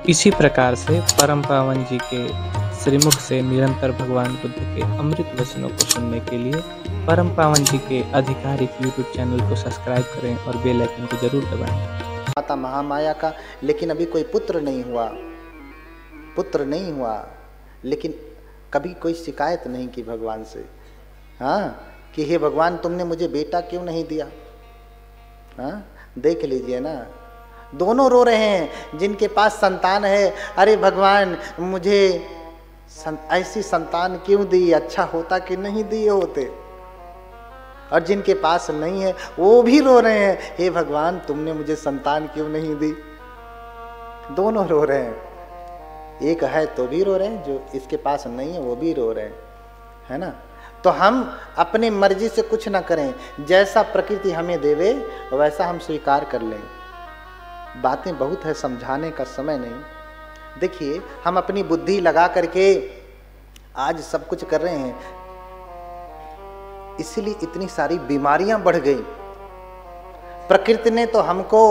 इसी प्रकार से परम पावन जी के श्रीमुख से निरंतर भगवान बुद्ध के अमृत वचनों को सुनने के लिए परम पावन जी के आधिकारिक यूट्यूब चैनल को सब्सक्राइब करें और बेल आइकन को जरूर दबाएं। माता महामाया का, लेकिन अभी कोई पुत्र नहीं हुआ, लेकिन कभी कोई शिकायत नहीं की भगवान से, हाँ, कि हे भगवान तुमने मुझे बेटा क्यों नहीं दिया। हाँ, देख लीजिए ना, दोनों रो रहे हैं। जिनके पास संतान है, अरे भगवान मुझे ऐसी संतान क्यों दी, अच्छा होता कि नहीं दिए होते। और जिनके पास नहीं है वो भी रो रहे हैं, हे भगवान तुमने मुझे संतान क्यों नहीं दी। दोनों रो रहे हैं, एक है तो भी रो रहे हैं, जो इसके पास नहीं है वो भी रो रहे हैं, है ना। तो हम अपनी मर्जी से कुछ ना करें, जैसा प्रकृति हमें देवे वैसा हम स्वीकार कर लें। बातें बहुत है, समझाने का समय नहीं। देखिए हम अपनी बुद्धि लगा करके आज सब कुछ कर रहे हैं, इसीलिए इतनी सारी बीमारियां बढ़ गई। प्रकृति ने तो हमको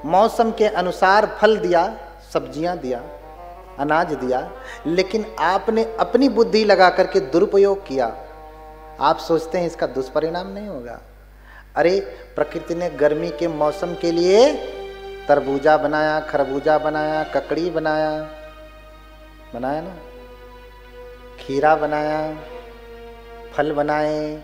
मौसम के अनुसार फल दिया, सब्जियां दिया, अनाज दिया, लेकिन आपने अपनी बुद्धि लगा करके दुरुपयोग किया। आप सोचते हैं इसका दुष्परिणाम नहीं होगा। अरे प्रकृति ने गर्मी के मौसम के लिए तरबूजा बनाया, खरबूजा बनाया, ककड़ी बनाया ना, खीरा बनाया, फल बनाए।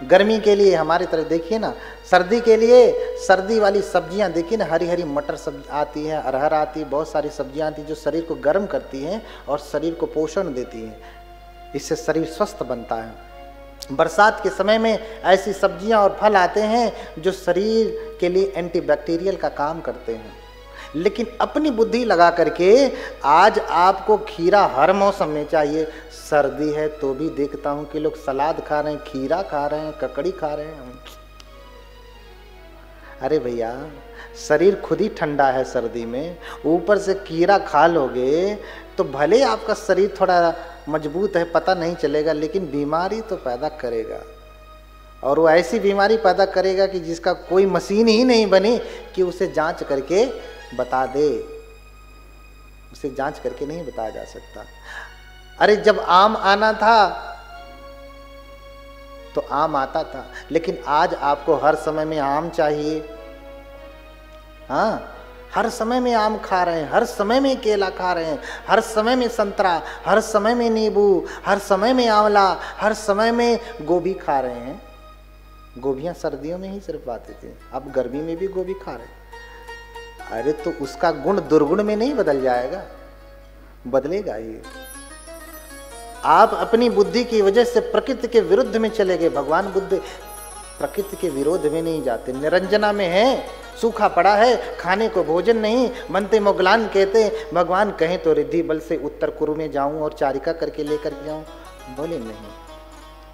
गर्मी के लिए हमारी तरह देखिए ना, सर्दी के लिए सर्दी वाली सब्जियां देखिए ना, हरी हरी मटर सब्जी आती है, अरहर आती है, बहुत सारी सब्जियां आती हैं जो शरीर को गर्म करती हैं और शरीर को पोषण देती हैं, इससे शरीर स्वस्थ बनता है। बरसात के समय में ऐसी सब्जियां और फल आते हैं जो शरीर के लिए एंटीबैक्टीरियल का काम करते हैं। लेकिन अपनी बुद्धि लगा करके आज आपको खीरा हर मौसम में चाहिए। सर्दी है तो भी देखता हूं कि लोग सलाद खा रहे हैं, खीरा खा रहे हैं, ककड़ी खा रहे हैं। अरे भैया शरीर खुद ही ठंडा है सर्दी में, ऊपर से खीरा खा लोगे तो भले आपका शरीर थोड़ा मजबूत है, पता नहीं चलेगा, लेकिन बीमारी तो पैदा करेगा। और वो ऐसी बीमारी पैदा करेगा कि जिसका कोई मशीन ही नहीं बनी कि उसे जांच करके बता दे। उसे जांच करके नहीं बताया जा सकता। अरे जब आम आना था तो आम आता था, लेकिन आज आपको हर समय में आम चाहिए। हाँ, हर समय में आम खा रहे हैं, हर समय में केला खा रहे हैं, हर समय में संतरा, हर समय में नींबू, हर समय में आंवला, हर समय में गोभी खा रहे हैं। गोभियां सर्दियों में ही सिर्फ आती थी, अब गर्मी में भी गोभी खा रहे हैं। अरे तो उसका गुण दुर्गुण में नहीं बदल जाएगा, बदलेगा ये। आप अपनी बुद्धि की वजह से प्रकृति के विरुद्ध में चले गए। भगवान बुद्ध प्रकृति के विरोध में नहीं जाते। निरंजना में है, सूखा पड़ा है, खाने को भोजन नहीं, मनते मोगलान कहते भगवान कहें तो रिद्धि बल से उत्तर कुरु में जाऊं और चारिका करके लेकर जाऊं। बोले नहीं,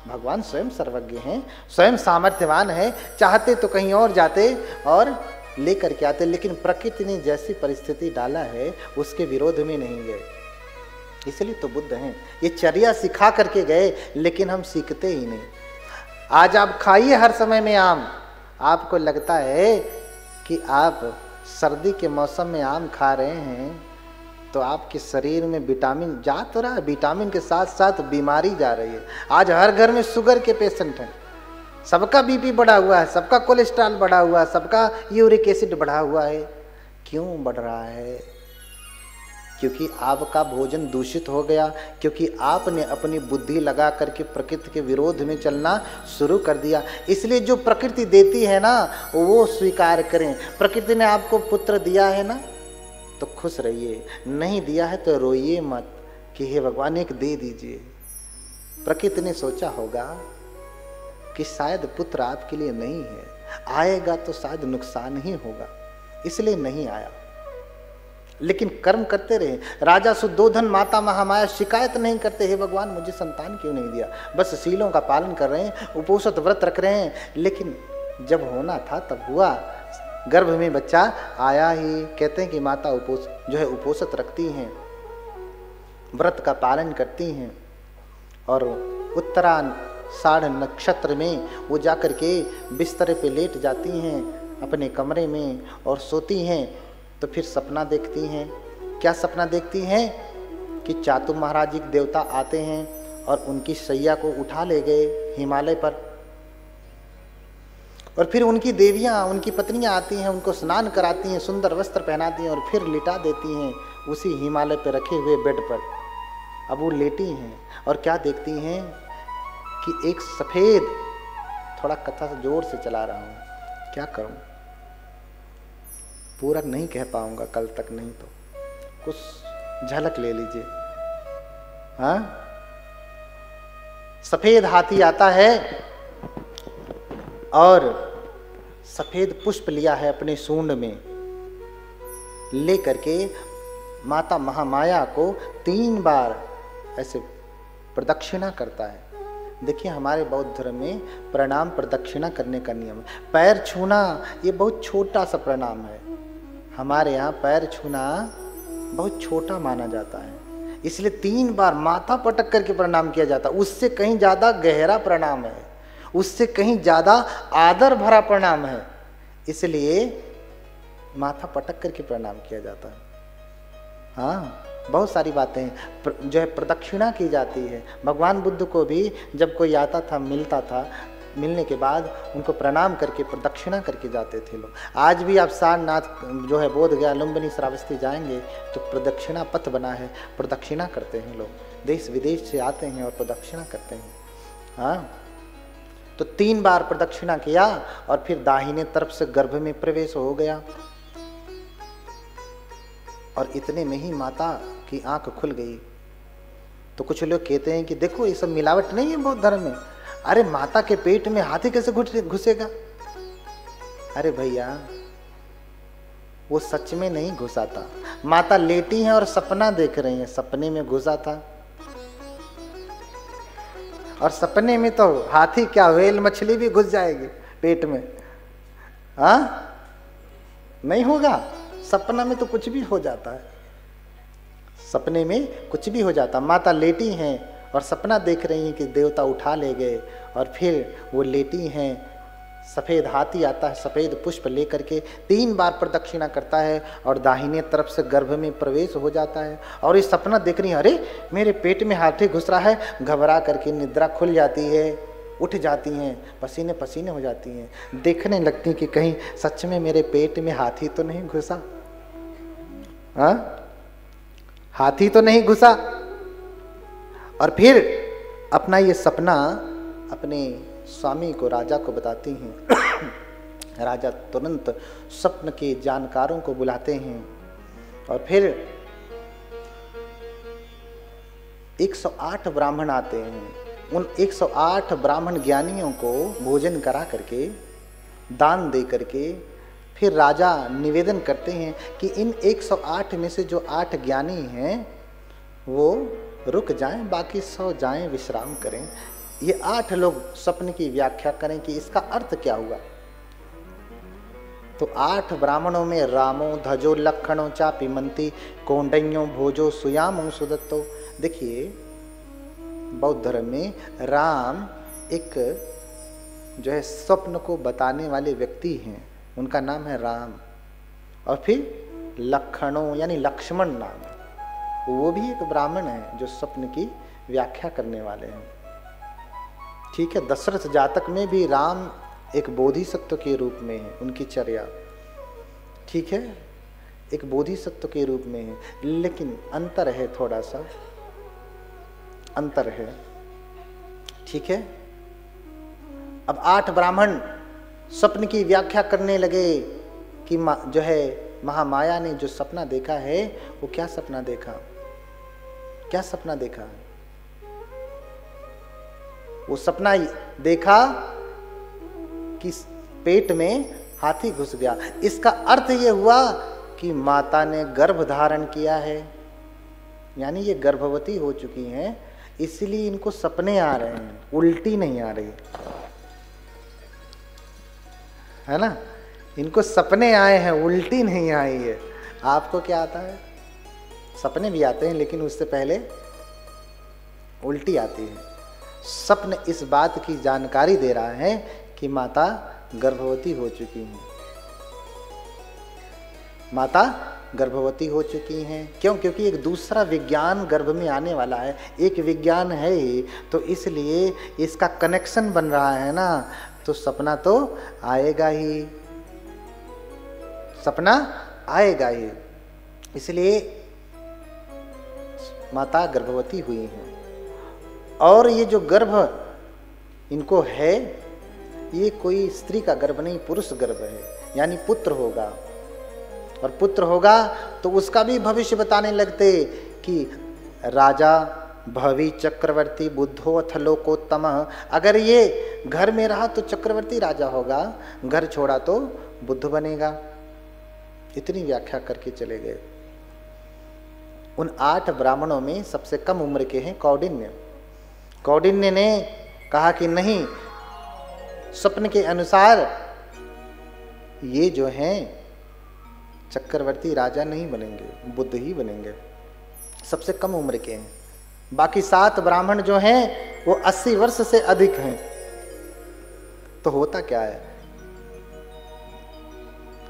भगवान स्वयं सर्वज्ञ हैं, स्वयं सामर्थ्यवान है, चाहते तो कहीं और जाते और लेकर के आते, लेकिन प्रकृति ने जैसी परिस्थिति डाला है उसके विरोध में नहीं गए। इसलिए तो बुद्ध हैं। ये चर्या सिखा करके गए, लेकिन हम सीखते ही नहीं। आज आप खाइए हर समय में आम, आपको लगता है कि आप सर्दी के मौसम में आम खा रहे हैं तो आपके शरीर में विटामिन जा तो रहा है, विटामिन के साथ साथ बीमारी जा रही है। आज हर घर में शुगर के पेशेंट हैं, सबका बीपी बढ़ा हुआ है, सबका कोलेस्ट्रॉल बढ़ा हुआ है, सबका यूरिक एसिड बढ़ा हुआ है। क्यों बढ़ रहा है? क्योंकि आपका भोजन दूषित हो गया, क्योंकि आपने अपनी बुद्धि लगा करके प्रकृति के विरोध में चलना शुरू कर दिया। इसलिए जो प्रकृति देती है ना वो स्वीकार करें। प्रकृति ने आपको पुत्र दिया है ना तो खुश रहिए, नहीं दिया है तो रोइए मत कि हे भगवान एक दे दीजिए। प्रकृति ने सोचा होगा कि शायद पुत्र आपके लिए नहीं है, आएगा तो शायद नुकसान ही होगा, इसलिए नहीं आया। लेकिन कर्म करते रहे। राजा शुद्धोधन, माता महामाया शिकायत नहीं करते, हे भगवान मुझे संतान क्यों नहीं दिया। बस शीलों का पालन कर रहे हैं, उपोषित व्रत रख रहे हैं, लेकिन जब होना था तब हुआ। गर्भ में बच्चा आया ही। कहते हैं कि माता उपोषित रखती हैं, व्रत का पालन करती हैं, और उत्तराषाढ़ नक्षत्र में वो जाकर के बिस्तर पे लेट जाती हैं अपने कमरे में और सोती हैं। तो फिर सपना देखती हैं। क्या सपना देखती हैं? कि चातु महाराज जी देवता आते हैं और उनकी सैया को उठा ले गए हिमालय पर, और फिर उनकी देवियां, उनकी पत्नियां आती हैं, उनको स्नान कराती हैं, सुंदर वस्त्र पहनाती हैं और फिर लिटा देती हैं उसी हिमालय पर रखे हुए बेड पर। अब वो लेटी हैं और क्या देखती हैं कि एक सफेद, थोड़ा कथा से जोर से चला रहा हूं, क्या करूं, पूरा नहीं कह पाऊंगा कल तक, नहीं तो कुछ झलक ले लीजिए। हाँ, सफेद हाथी आता है और सफेद पुष्प लिया है अपने सूंड में, ले करके माता महामाया को 3 बार ऐसे प्रदक्षिणा करता है। देखिए हमारे बौद्ध धर्म में प्रणाम प्रदक्षिणा करने का नियम है। पैर छूना ये बहुत छोटा सा प्रणाम है, हमारे यहाँ पैर छूना बहुत छोटा माना जाता है, इसलिए 3 बार माथा पटक करके प्रणाम किया जाता है। उससे कहीं ज्यादा गहरा प्रणाम है, उससे कहीं ज्यादा आदर भरा प्रणाम है, इसलिए माथा पटक करके प्रणाम किया जाता है। हाँ, बहुत सारी बातें जो है प्रदक्षिणा की जाती है। भगवान बुद्ध को भी जब कोई आता था, मिलता था, मिलने के बाद उनको प्रणाम करके प्रदक्षिणा करके जाते थे लोग। आज भी आप सारनाथ जो है बोध गया, लुम्बिनी, श्रावस्ती जाएंगे तो प्रदक्षिणा पथ बना है, प्रदक्षिणा करते हैं लोग, देश विदेश से आते हैं और प्रदक्षिणा करते हैं। हाँ, तो 3 बार प्रदक्षिणा किया और फिर दाहिने तरफ से गर्भ में प्रवेश हो गया और इतने में ही माता की आंख खुल गई। तो कुछ लोग कहते हैं कि देखो ये सब मिलावट नहीं है बौद्ध धर्म में, अरे माता के पेट में हाथी कैसे घुसेगा? अरे भैया वो सच में नहीं घुसा था, माता लेटी हैं और सपना देख रही हैं, सपने में घुसा था। और सपने में तो हाथी क्या, व्हेल मछली भी घुस जाएगी पेट में। हाँ, नहीं होगा, सपना में तो कुछ भी हो जाता है, सपने में कुछ भी हो जाता। माता लेटी हैं और सपना देख रही हैं कि देवता उठा ले गए, और फिर वो लेटी हैं, सफेद हाथी आता है सफेद पुष्प लेकर के 3 बार प्रदक्षिणा करता है और दाहिने तरफ से गर्भ में प्रवेश हो जाता है। और ये सपना देख रही है, अरे मेरे पेट में हाथी घुस रहा है, घबरा करके निद्रा खुल जाती है, उठ जाती हैं, पसीने पसीने हो जाती हैं, देखने लगती कि कहीं सच में मेरे पेट में हाथी तो नहीं घुसा। हाँ, हाथी तो नहीं घुसा। और फिर अपना ये सपना अपने स्वामी को, राजा को बताती हैं। राजा तुरंत स्वप्न के जानकारों को बुलाते हैं और फिर 108 ब्राह्मण आते हैं। उन 108 ब्राह्मण ज्ञानियों को भोजन करा करके, दान दे करके, फिर राजा निवेदन करते हैं कि इन 108 में से जो 8 ज्ञानी हैं वो रुक जाएं, बाकी 100 जाएं विश्राम करें। ये 8 लोग स्वप्न की व्याख्या करें कि इसका अर्थ क्या हुआ। तो 8 ब्राह्मणों में रामो धजो लक्षणों चापि मंती कौंडन्यो भोजो सुयामो सुदत्तो। देखिए बौद्ध धर्म में राम एक जो है स्वप्न को बताने वाले व्यक्ति हैं, उनका नाम है राम। और फिर लक्षणों यानी लक्ष्मण नाम है, वो भी एक ब्राह्मण है जो स्वप्न की व्याख्या करने वाले हैं। ठीक है, दशरथ जातक में भी राम एक बोधिसत्व के रूप में है, उनकी चर्या, ठीक है, एक बोधिसत्व के रूप में है, लेकिन अंतर है, थोड़ा सा अंतर है। ठीक है, अब 8 ब्राह्मण स्वप्न की व्याख्या करने लगे कि जो है महामाया ने जो सपना देखा है वो क्या सपना देखा, क्या सपना देखा। वो सपना देखा कि पेट में हाथी घुस गया। इसका अर्थ ये हुआ कि माता ने गर्भ धारण किया है, यानी ये गर्भवती हो चुकी हैं, इसलिए इनको सपने आ रहे हैं, उल्टी नहीं आ रही है ना। इनको सपने आए हैं, उल्टी नहीं आई है। आपको क्या आता है? सपने भी आते हैं, लेकिन उससे पहले उल्टी आती है। स्वप्न इस बात की जानकारी दे रहा है कि माता गर्भवती हो चुकी हैं। माता गर्भवती हो चुकी हैं। क्यों? क्योंकि एक दूसरा विज्ञान गर्भ में आने वाला है, एक विज्ञान है ही, तो इसलिए इसका कनेक्शन बन रहा है ना, तो सपना तो आएगा ही, सपना आएगा ही। इसलिए माता गर्भवती हुई हैं। और ये जो गर्भ इनको है, ये कोई स्त्री का गर्भ नहीं, पुरुष गर्भ है, यानी पुत्र होगा। और पुत्र होगा तो उसका भी भविष्य बताने लगते कि राजा भवि चक्रवर्ती बुद्धो अथ लोकोत्तम। अगर ये घर में रहा तो चक्रवर्ती राजा होगा, घर छोड़ा तो बुद्ध बनेगा। इतनी व्याख्या करके चले गए। उन 8 ब्राह्मणों में सबसे कम उम्र के हैं कौंडिन्य। कौंडिन्य ने कहा कि नहीं, स्वप्न के अनुसार ये जो हैं चक्रवर्ती राजा नहीं बनेंगे, बुद्ध ही बनेंगे। सबसे कम उम्र के हैं। बाकी 7 ब्राह्मण जो हैं वो 80 वर्ष से अधिक हैं। तो होता क्या है,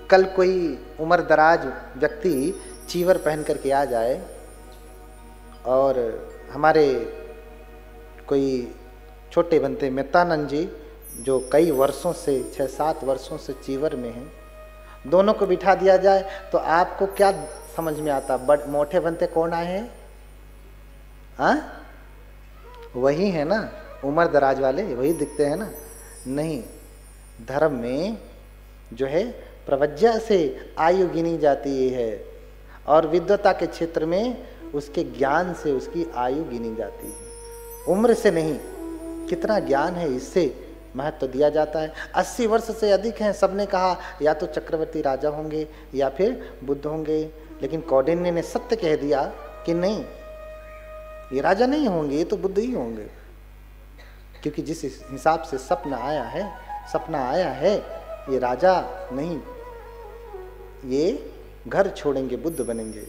कल कोई उम्र दराज व्यक्ति चीवर पहन करके आ जाए और हमारे कोई छोटे बनते मित्तानंद जी जो कई वर्षों से 6-7 वर्षों से चीवर में हैं, दोनों को बिठा दिया जाए तो आपको क्या समझ में आता? मोटे बनते कौन आए हैं? हाँ, वही है ना, उम्र दराज वाले वही दिखते हैं ना। नहीं, धर्म में जो है प्रवज्ञा से आयु गिनी जाती है और विद्वता के क्षेत्र में उसके ज्ञान से उसकी आयु गिनी जाती है, उम्र से नहीं। कितना ज्ञान है इससे महत्व तो दिया जाता है। 80 वर्ष से अधिक हैं, सबने कहा या तो चक्रवर्ती राजा होंगे या फिर बुद्ध होंगे। लेकिन कौंडिन्य ने सत्य कह दिया कि नहीं, ये राजा नहीं होंगे, ये तो बुद्ध ही होंगे। क्योंकि जिस हिसाब से सपना आया है ये राजा नहीं, ये घर छोड़ेंगे, बुद्ध बनेंगे।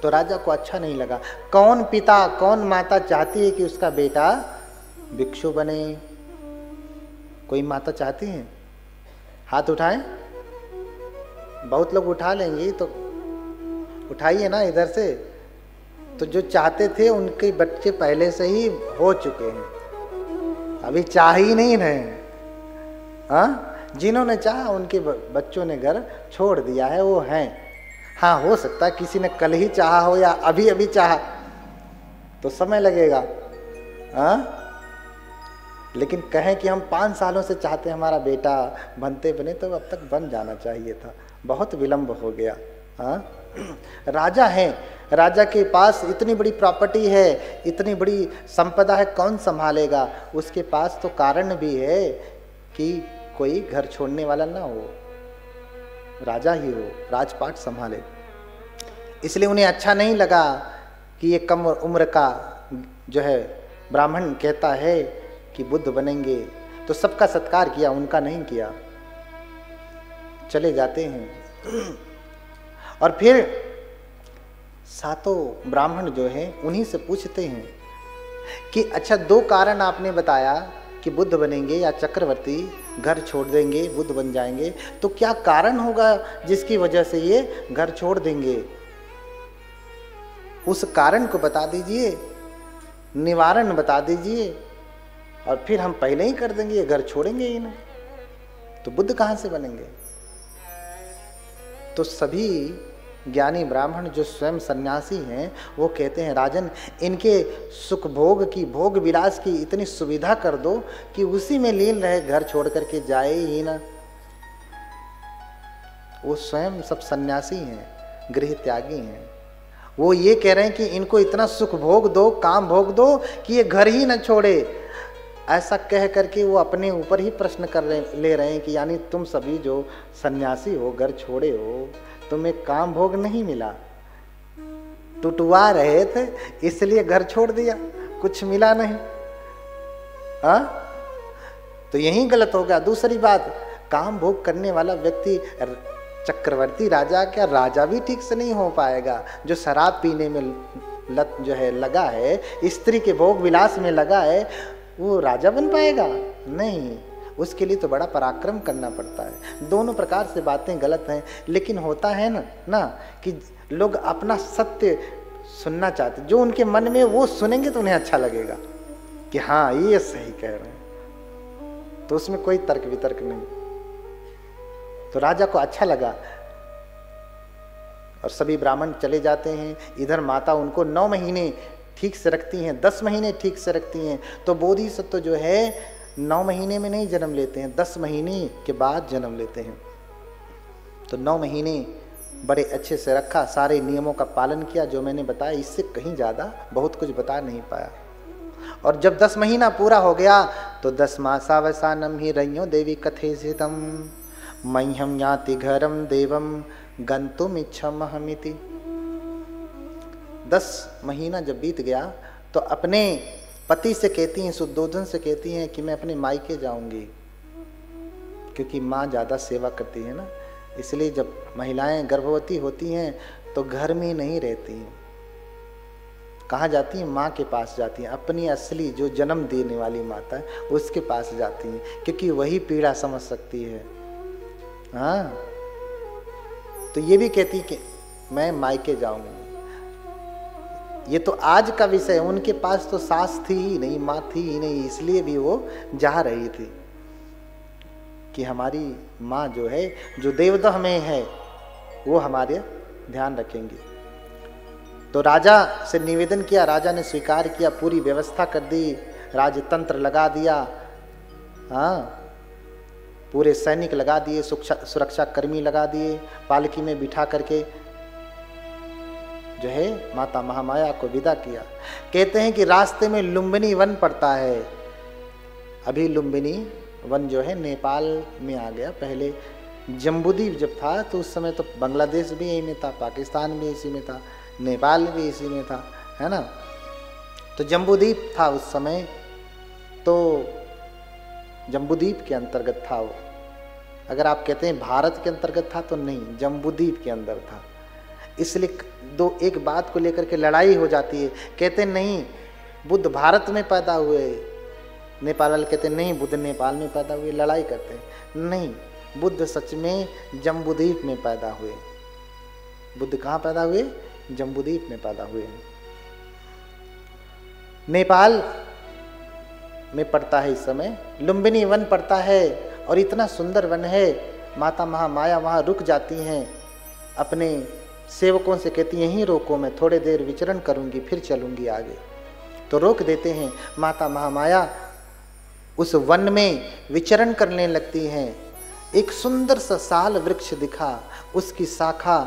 तो राजा को अच्छा नहीं लगा। कौन पिता कौन माता चाहती है कि उसका बेटा भिक्षु बने? कोई माता चाहती है? हाथ उठाएं। बहुत लोग उठा लेंगे, तो उठाइए ना इधर से। तो जो चाहते थे उनके बच्चे पहले से ही हो चुके हैं, अभी चाह ही नहीं रहे। हाँ, जिन्होंने चाहा उनके बच्चों ने घर छोड़ दिया है, वो हैं। हाँ, हो सकता है किसी ने कल ही चाहा हो या अभी अभी चाहा, तो समय लगेगा। हाँ, लेकिन कहें कि हम 5 सालों से चाहते हैं हमारा बेटा बनते बने, तो अब तक बन जाना चाहिए था, बहुत विलंब हो गया। हाँ, राजा हैं, राजा के पास इतनी बड़ी प्रॉपर्टी है, इतनी बड़ी संपदा है, कौन संभालेगा? उसके पास तो कारण भी है कि कोई घर छोड़ने वाला ना हो, राजा ही हो, राजपाट संभाले। इसलिए उन्हें अच्छा नहीं लगा कि ये कम उम्र का जो है ब्राह्मण कहता है कि बुद्ध बनेंगे। तो सबका सत्कार किया, उनका नहीं किया, चले जाते हैं। और फिर 7 ब्राह्मण जो हैं उन्हीं से पूछते हैं कि अच्छा, 2 कारण आपने बताया कि बुद्ध बनेंगे या चक्रवर्ती घर छोड़ देंगे, बुद्ध बन जाएंगे, तो क्या कारण होगा जिसकी वजह से ये घर छोड़ देंगे? उस कारण को बता दीजिए, निवारण बता दीजिए, और फिर हम पहले ही कर देंगे, ये घर छोड़ेंगे ही नहीं, तो बुद्ध कहाँ से बनेंगे? तो सभी ज्ञानी ब्राह्मण जो स्वयं सन्यासी हैं वो कहते हैं, राजन, इनके सुख भोग की, भोग विलास की इतनी सुविधा कर दो कि उसी में लीन रहे, घर छोड़ करके जाए ही ना। वो स्वयं सब सन्यासी हैं, गृह त्यागी हैं। वो ये कह रहे हैं कि इनको इतना सुख भोग दो, काम भोग दो कि ये घर ही न छोड़े। ऐसा कह करके वो अपने ऊपर ही प्रश्न ले रहे हैं कि यानी तुम सभी जो सन्यासी हो, घर छोड़े हो, तुम्हें काम भोग नहीं मिला, टुटवा रहे थे इसलिए घर छोड़ दिया, कुछ मिला नहीं। हाँ, तो यही गलत हो गया। दूसरी बात, काम भोग करने वाला व्यक्ति चक्रवर्ती राजा, क्या राजा भी ठीक से नहीं हो पाएगा? जो शराब पीने में लत जो है लगा है, स्त्री के भोग विलास में लगा है, वो राजा बन पाएगा? नहीं। उसके लिए तो बड़ा पराक्रम करना पड़ता है। दोनों प्रकार से बातें गलत हैं, लेकिन होता है ना कि लोग अपना सत्य सुनना चाहते, जो उनके मन में वो सुनेंगे तो उन्हें अच्छा लगेगा कि हाँ ये सही कह रहे हैं, तो उसमें कोई तर्क वितर्क नहीं। तो राजा को अच्छा लगा और सभी ब्राह्मण चले जाते हैं। इधर माता उनको 9 महीने ठीक से रखती हैं, 10 महीने ठीक से रखती हैं। तो बोधिसत्व जो है 9 महीने में नहीं जन्म लेते हैं, 10 महीने के बाद जन्म लेते हैं। तो 9 महीने बड़े अच्छे से रखा, सारे नियमों का पालन किया जो मैंने बताया, इससे कहीं ज़्यादा बहुत कुछ बता नहीं पाया। और जब 10 महीना पूरा हो गया तो 10 मासावसानम ही रइयो देवी कथेसितम मह्यम याति घरम देवम गंतुम इच्छामहमिति। 10 महीना जब बीत गया तो अपने पति से कहती हैं, शुद्धोधन से कहती हैं कि मैं अपने मायके जाऊंगी, क्योंकि माँ ज़्यादा सेवा करती है ना, इसलिए जब महिलाएं गर्भवती होती हैं तो घर में नहीं रहती हैं। कहाँ जाती हैं? माँ के पास जाती हैं, अपनी असली जो जन्म देने वाली माता है उसके पास जाती हैं, क्योंकि वही पीड़ा समझ सकती है। हाँ, तो ये भी कहती कि मैं मायके जाऊंगी। ये तो आज का विषय है, उनके पास तो सास थी ही नहीं, माँ थी ही नहीं, इसलिए भी वो जा रही थी कि हमारी माँ जो है, जो देवदह में है, वो हमारे ध्यान रखेंगी। तो राजा से निवेदन किया, राजा ने स्वीकार किया, पूरी व्यवस्था कर दी, राजतंत्र लगा दिया। हाँ, पूरे सैनिक लगा दिए, सुरक्षा कर्मी लगा दिए, पालकी में बिठा करके जो है माता महामाया को विदा किया। कहते हैं कि रास्ते में लुम्बिनी वन पड़ता है। अभी लुम्बिनी वन जो है नेपाल में आ गया। पहले जम्बूद्वीप जब था तो उस समय तो बांग्लादेश भी यही में था, पाकिस्तान भी इसी में था, नेपाल भी इसी में था, है ना। तो जम्बूद्वीप था उस समय, तो जम्बूद्वीप के अंतर्गत था वो। अगर आप कहते हैं भारत के अंतर्गत था तो नहीं, जम्बूद्वीप के अंदर था। इसलिए एक बात को लेकर के लड़ाई हो जाती है। कहते नहीं बुद्ध भारत में पैदा हुए, नेपाल वाले कहते नहीं बुद्ध नेपाल में पैदा हुए, लड़ाई करते हैं। नहीं, बुद्ध सच में जम्बूद्वीप में पैदा हुए। बुद्ध कहाँ पैदा हुए? जम्बूद्वीप में पैदा हुए। नेपाल में पड़ता है इस समय, लुम्बिनी वन पड़ता है और इतना सुंदर वन है। माता महामाया वहाँ रुक जाती हैं, अपने सेवकों से कहती यहीं रोको, मैं थोड़े देर विचरण करूंगी फिर चलूंगी आगे। तो रोक देते हैं। माता महामाया उस वन में विचरण करने लगती हैं। एक सुंदर सा साल वृक्ष दिखा, उसकी शाखा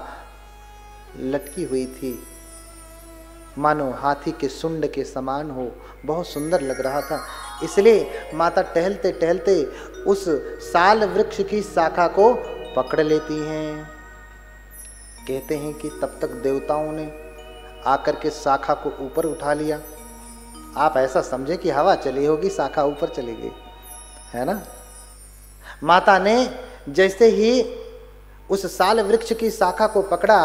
लटकी हुई थी, मानो हाथी के सुंड के समान हो, बहुत सुंदर लग रहा था। इसलिए माता टहलते टहलते उस साल वृक्ष की शाखा को पकड़ लेती हैं। कहते हैं कि तब तक देवताओं ने आकर के शाखा को ऊपर उठा लिया। आप ऐसा समझे कि हवा चली होगी, शाखा ऊपर चली गई, है ना। माता ने जैसे ही उस साल वृक्ष की शाखा को पकड़ा,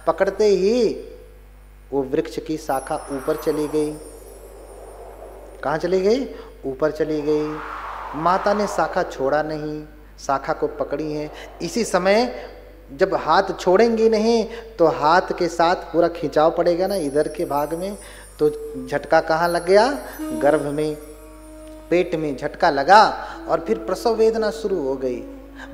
पकड़ते ही वो वृक्ष की शाखा ऊपर चली गई। कहाँ चली गई? ऊपर चली गई। माता ने शाखा छोड़ा नहीं, शाखा को पकड़ी है। इसी समय जब हाथ छोड़ेंगी नहीं तो हाथ के साथ पूरा खिंचाव पड़ेगा ना इधर के भाग में, तो झटका कहाँ लग गया? गर्भ में, पेट में झटका लगा और फिर प्रसव वेदना शुरू हो गई।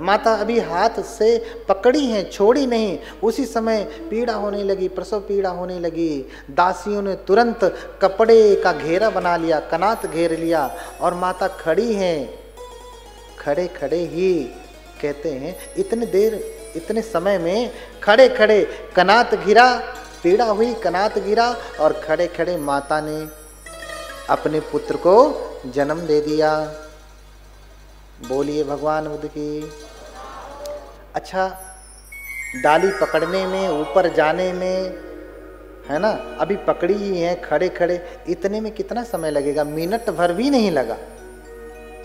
माता अभी हाथ से पकड़ी हैं, छोड़ी नहीं, उसी समय पीड़ा होने लगी, प्रसव पीड़ा होने लगी। दासियों ने तुरंत कपड़े का घेरा बना लिया, कनात घेर लिया और माता खड़ी हैं। खड़े खड़े ही कहते हैं इतने समय में खड़े खड़े कनात घिरा, पीड़ा हुई, कनात गिरा और खड़े खड़े माता ने अपने पुत्र को जन्म दे दिया। बोलिए भगवान बुद्ध की। अच्छा, डाली पकड़ने में, ऊपर जाने में, है ना, अभी पकड़ी ही है, खड़े खड़े, इतने में कितना समय लगेगा? मिनट भर भी नहीं लगा,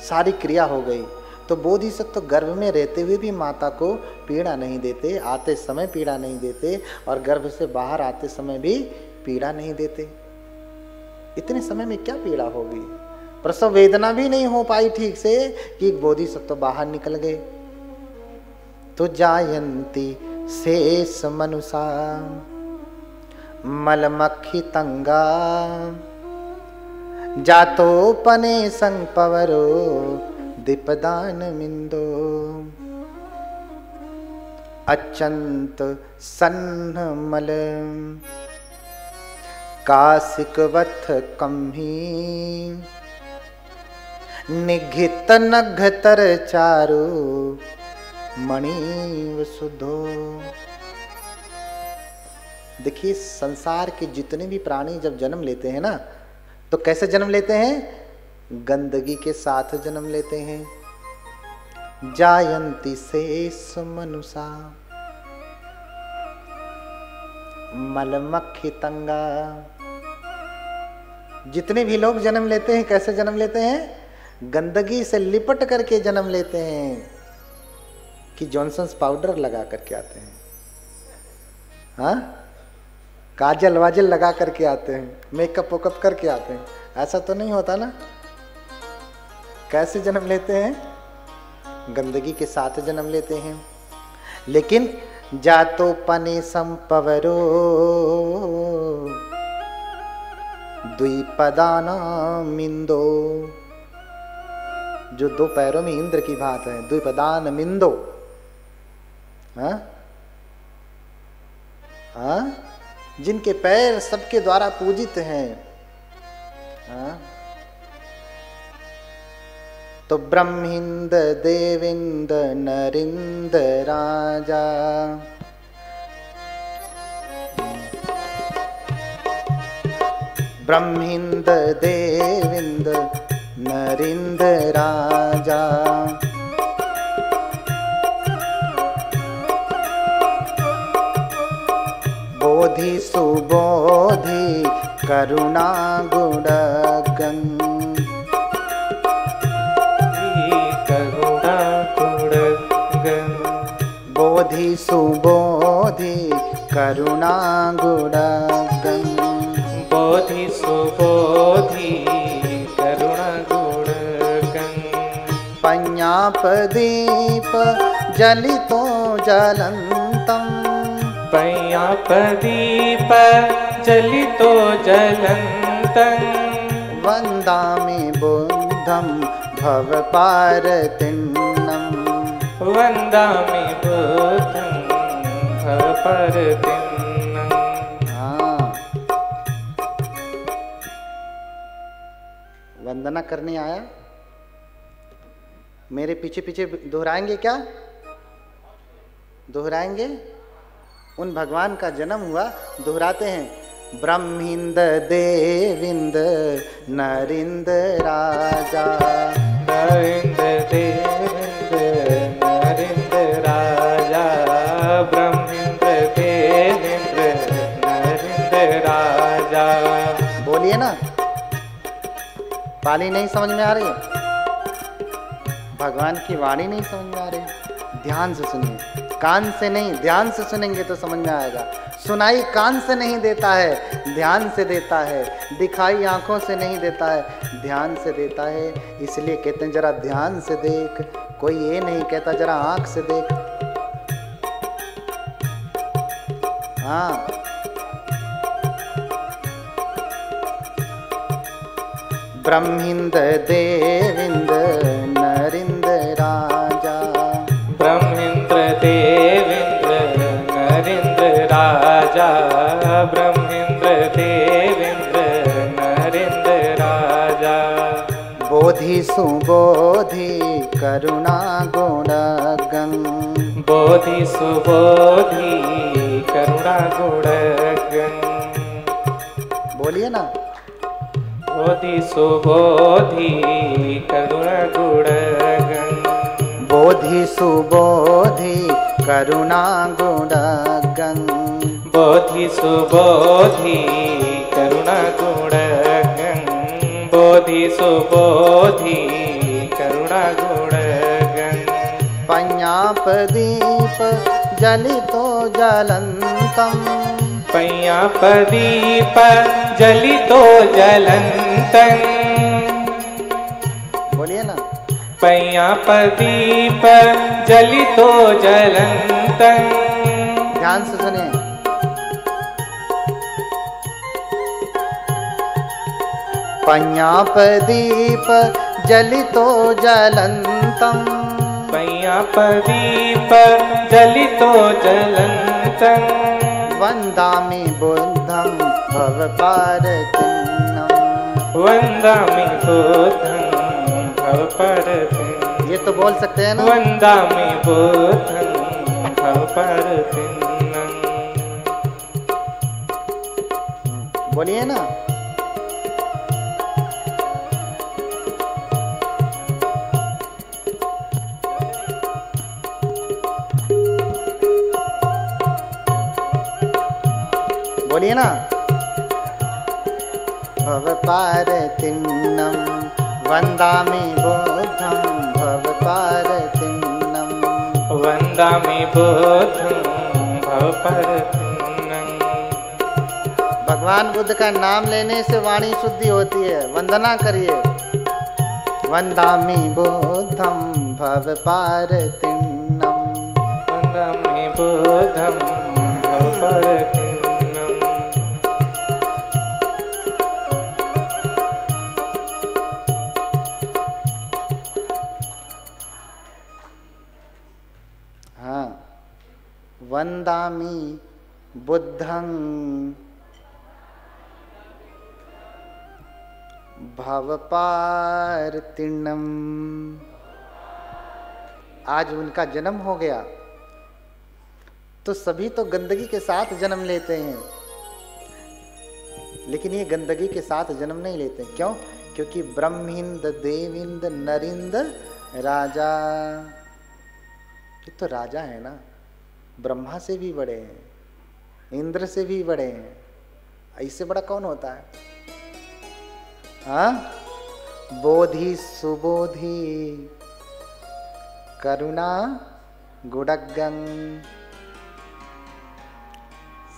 सारी क्रिया हो गई। तो बोधिसत्व तो गर्भ में रहते हुए भी माता को पीड़ा नहीं देते, आते समय पीड़ा नहीं देते और गर्भ से बाहर आते समय भी पीड़ा नहीं देते। इतने समय में क्या पीड़ा होगी? प्रसव वेदना भी नहीं हो पाई ठीक से कि बोधिसत्व बाहर निकल गए। तो जायंती शेष मनुषा मलमक्खी तंगा जातोपने संपवरो दीपदान मिंदो अचंत सन्न मल कासिकवथ कम्ही निघित नघतर चारु मणि वसुधो। देखिए संसार के जितने भी प्राणी जब जन्म लेते हैं ना तो कैसे जन्म लेते हैं? गंदगी के साथ जन्म लेते हैं। जायंती शेष मनुषा मलमक्खी तंगा। जितने भी लोग जन्म लेते हैं कैसे जन्म लेते हैं? गंदगी से लिपट करके जन्म लेते हैं कि जॉनसन्स पाउडर लगा करके आते हैं, हाँ काजल वाजल लगा करके आते हैं, मेकअप वोकअप करके आते हैं। ऐसा तो नहीं होता ना। कैसे जन्म लेते हैं? गंदगी के साथ जन्म लेते हैं। लेकिन जातो पने संपवरो द्विपदाना मिंदो, जो दो पैरों में इंद्र की बात है, द्विपदान मिंदो। हाँ हाँ, जिनके पैर सबके द्वारा पूजित हैं। हाँ? तो ब्रह्मिंद देविंद नरिंद राजा, ब्रह्मिंद देविंद नरिंद राजा, बोधि सुबोधि करुणा गुणगन, करुणा गुणगन, बोधि सुबोधि करुणा गुणगन, बोधि सुबोधि करुणा गुणगन, पञ्ञापदीप जलितो जलंतम, पञ्ञापदीप जलितो जलंतं, वन्दामि बुद्धं भवपारतिन्नम, वन्दामि बुद्धं भवपारतिन्नम। हाँ, वंदना करने आया। मेरे पीछे पीछे दोहराएंगे क्या? दोहराएंगे। उन भगवान का जन्म हुआ, दोहराते हैं। ब्रह्मिंद देविंद नरिंद राजा, नरिंद देविंद नरिंद राजा, ब्रह्मिंद देविंद नरिंद राजा। बोलिए ना, पाली नहीं समझ में आ रही है? भगवान की वाणी नहीं समझ में आ रही? ध्यान से सुनिए, कान से नहीं, ध्यान से सुनेंगे तो समझ में आएगा। सुनाई कान से नहीं देता है, ध्यान से देता है। दिखाई आंखों से नहीं देता है, ध्यान से देता है। इसलिए कहते हैं जरा ध्यान से देख। कोई ये नहीं कहता जरा आंख से देख। हाँ, ब्रह्मिंद देविंद नरिंद राजा, ब्रह्मिंद्र देवेंद्र नरेंद्र राजा, ब्रह्मिंद्र देवेंद्र नरेंद्र राजा। बोधि सुबोधि करुणा गुणगन, बोधि सुबोधि करुणा गुणगन। बोलिए ना। बोधि सुबोधि करुणा गुणगन, बोधि सुबोधि करुणा गुणगन, बोधि सुबोधि करुणा गुणगन, बोधि सुबोधि करुणा गुणगन। पञ्ञापदीप जलितो जलंतम, पञ्ञापदीप जलितो जलंतं, पैया प्रदीप जलितो जलंतन। ध्यान से सुनिए। पैया प्रदीप जलितो जलंतम। पैया प्रदीप जलितो जलंतन। वंदामि बुद्धं भवपारतिन्नम। वंदामि बुद्धं भवपारतिन्नम। ये तो बोल सकते हैं ना। वंदामि बुद्धं भवपारतिन्नम। बोलिए ना। बोलिए ना। भवपारतिन्नम वंदामि बुद्धं भवपारतिन्नम। वंदामि बुद्धं भवपारतिन्नम। भगवान बुद्ध का नाम लेने से वाणी शुद्धि होती है। वंदना करिए। वंदामि बुद्धं भवपारतिन्नम। वंदामि बुद्धं भवपारतिन्नम। वंदामि बुद्धं भवपारतिन्नम। आज उनका जन्म हो गया तो सभी तो गंदगी के साथ जन्म लेते हैं, लेकिन ये गंदगी के साथ जन्म नहीं लेते। क्यों? क्योंकि ब्रह्मिंद देविंद नरिंद राजा, ये तो राजा है ना, ब्रह्मा से भी बड़े हैं, इंद्र से भी बड़े हैं। इससे बड़ा कौन होता है? हाँ, बोधि सुबोधि करुणा गुणगं।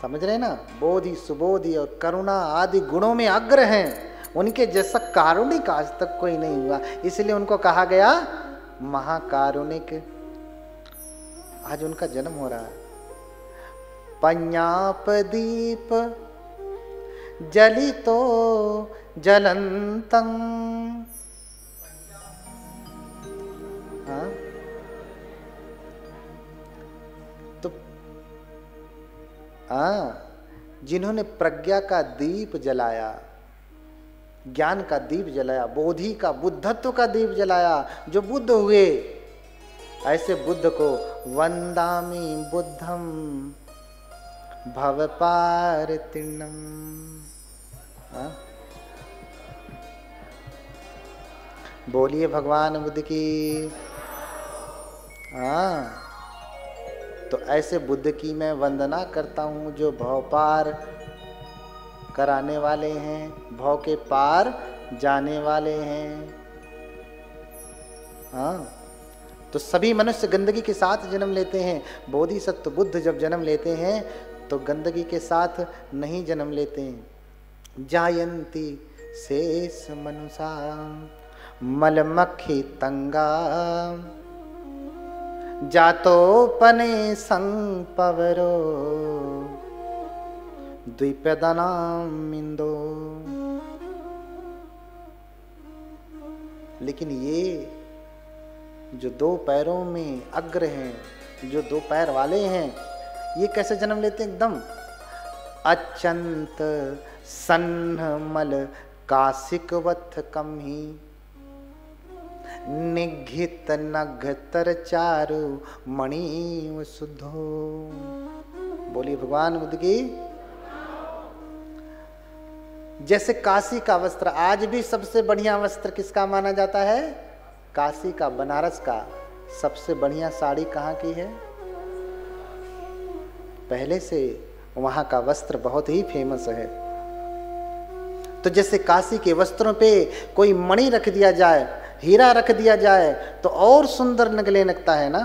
समझ रहे ना? बोधि सुबोधि और करुणा आदि गुणों में अग्र हैं। उनके जैसा कारुणिक आज तक कोई नहीं हुआ, इसलिए उनको कहा गया महाकारुणिक। आज उनका जन्म हो रहा है। पंजापदीप जलितो जलंतं। हाँ? तो जिन्होंने प्रज्ञा का दीप जलाया, ज्ञान का दीप जलाया, बोधि का, बुद्धत्व का दीप जलाया, जो बुद्ध हुए, ऐसे बुद्ध को वंदामि बुद्धं भवपारतिन्नम। बोलिए भगवान बुद्ध की। तो ऐसे बुद्ध की मैं वंदना करता हूँ जो भव पार कराने वाले हैं, भव के पार जाने वाले हैं। तो सभी मनुष्य गंदगी के साथ जन्म लेते हैं। बोधिसत्व बुद्ध जब जन्म लेते हैं तो गंदगी के साथ नहीं जन्म लेते हैं। जायन्ति शेष मनुषा मलमक्खी तंगा जातोपने संपवरो द्विपदनाम इंदो। लेकिन ये जो दो पैरों में अग्र हैं, जो दो पैर वाले हैं, ये कैसे जन्म लेते हैं? एकदम अचंत सन्नमल कासिकवथ कम ही निघित नघतर चारु मणि शुद्धो। बोलिए भगवान बुद्ध की। जैसे काशी का वस्त्र आज भी सबसे बढ़िया वस्त्र किसका माना जाता है? काशी का, बनारस का। सबसे बढ़िया साड़ी कहाँ की है? पहले से वहां का वस्त्र बहुत ही फेमस है। तो जैसे काशी के वस्त्रों पे कोई मणि रख दिया जाए, हीरा रख दिया जाए तो और सुंदर नगले लगता है ना,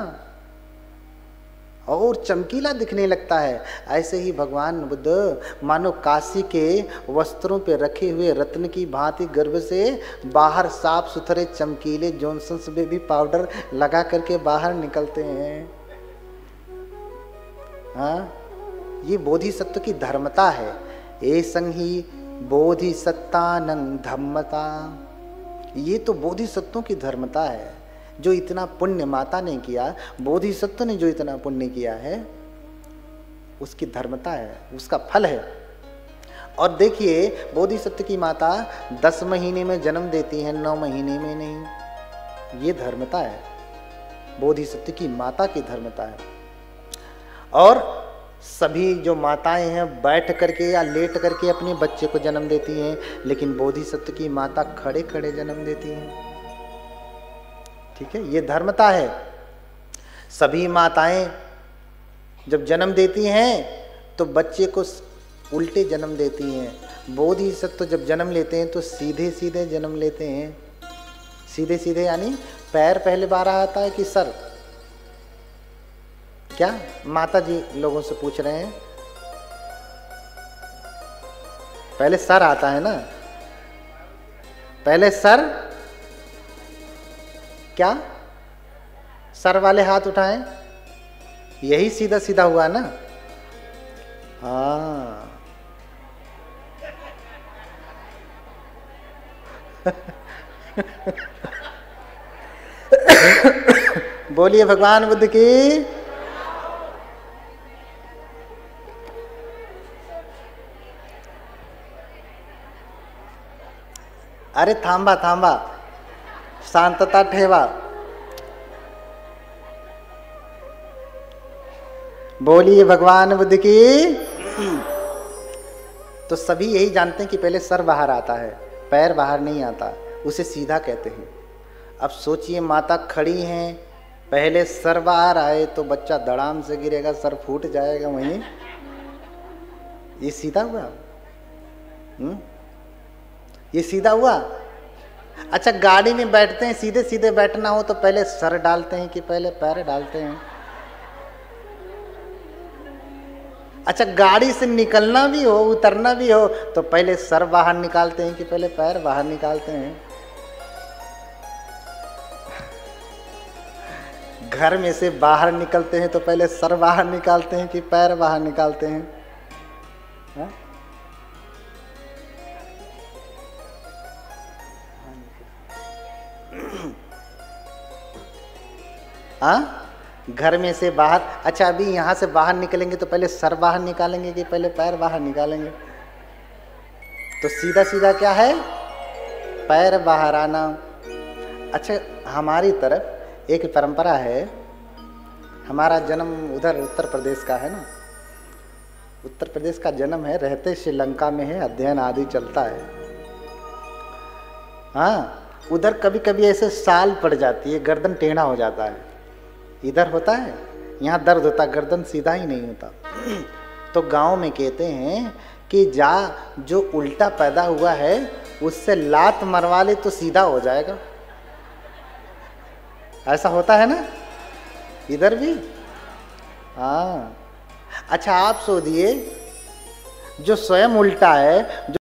और चमकीला दिखने लगता है। ऐसे ही भगवान बुद्ध मानो काशी के वस्त्रों पे रखे हुए रत्न की भांति गर्भ से बाहर साफ सुथरे चमकीले जॉनसन्स बेबी पाउडर लगा करके बाहर निकलते हैं। हाँ, ये बोधिसत्व की धर्मता है। ए संगी बोधिसत्तानंद धम्मता, ये तो बोधिसत्वों की धर्मता है। जो इतना पुण्य माता ने किया, बोधिसत्व ने जो इतना पुण्य किया है, उसकी धर्मता है, उसका फल है। और देखिए, बोधिसत्व की माता 10 महीने में जन्म देती है, 9 महीने में नहीं। ये धर्मता है, बोधिसत्व की माता की धर्मता है। और सभी जो माताएं हैं बैठ करके या लेट करके अपने बच्चे को जन्म देती हैं, लेकिन बोधिसत्व की माता खड़े खड़े जन्म देती हैं। ठीक है, ये धर्मता है। सभी माताएं जब जन्म देती हैं तो बच्चे को उल्टे जन्म देती हैं। बोधिसत्व जब जन्म लेते हैं तो सीधे सीधे जन्म लेते हैं। सीधे सीधे यानी पैर पहले बाहर आता है कि सर? क्या माता जी लोगों से पूछ रहे हैं? पहले सर आता है ना, पहले सर। क्या सर वाले हाथ उठाएं, यही सीधा सीधा हुआ ना? हाँ बोलिए भगवान बुद्ध की। अरे थांबा थांबा, शांतता ठेवा। बोलिए भगवान बुद्ध की। तो सभी यही जानते हैं कि पहले सर बाहर आता है, पैर बाहर नहीं आता, उसे सीधा कहते हैं। अब सोचिए, माता खड़ी हैं, पहले सर बाहर आए तो बच्चा धड़ाम से गिरेगा, सर फूट जाएगा वहीं। ये सीधा हुआ? ये सीधा हुआ? अच्छा, गाड़ी में बैठते हैं, सीधे सीधे बैठना हो तो पहले सर डालते हैं कि पहले पैर डालते हैं? अच्छा, गाड़ी से निकलना भी हो, उतरना भी हो तो पहले सर बाहर निकालते हैं कि पहले पैर बाहर निकालते हैं? घर में से बाहर निकलते हैं तो पहले सर बाहर निकालते हैं कि पैर बाहर निकालते हैं? हा? हाँ, घर में से बाहर। अच्छा, अभी यहाँ से बाहर निकलेंगे तो पहले सर बाहर निकालेंगे कि पहले पैर बाहर निकालेंगे? तो सीधा सीधा क्या है? पैर बाहर आना। अच्छा, हमारी तरफ एक परंपरा है, हमारा जन्म उधर उत्तर प्रदेश का है ना, उत्तर प्रदेश का जन्म है, रहते श्रीलंका में है, अध्ययन आदि चलता है। हाँ, उधर कभी कभी ऐसे साल पड़ जाती है, गर्दन टेढ़ा हो जाता है। इधर होता है, यहाँ दर्द होता, गर्दन सीधा ही नहीं होता। तो गांव में कहते हैं कि जो उल्टा पैदा हुआ है उससे लात मरवा ले तो सीधा हो जाएगा। ऐसा होता है ना इधर भी? हाँ। अच्छा, आप सोचिए, जो स्वयं उल्टा है,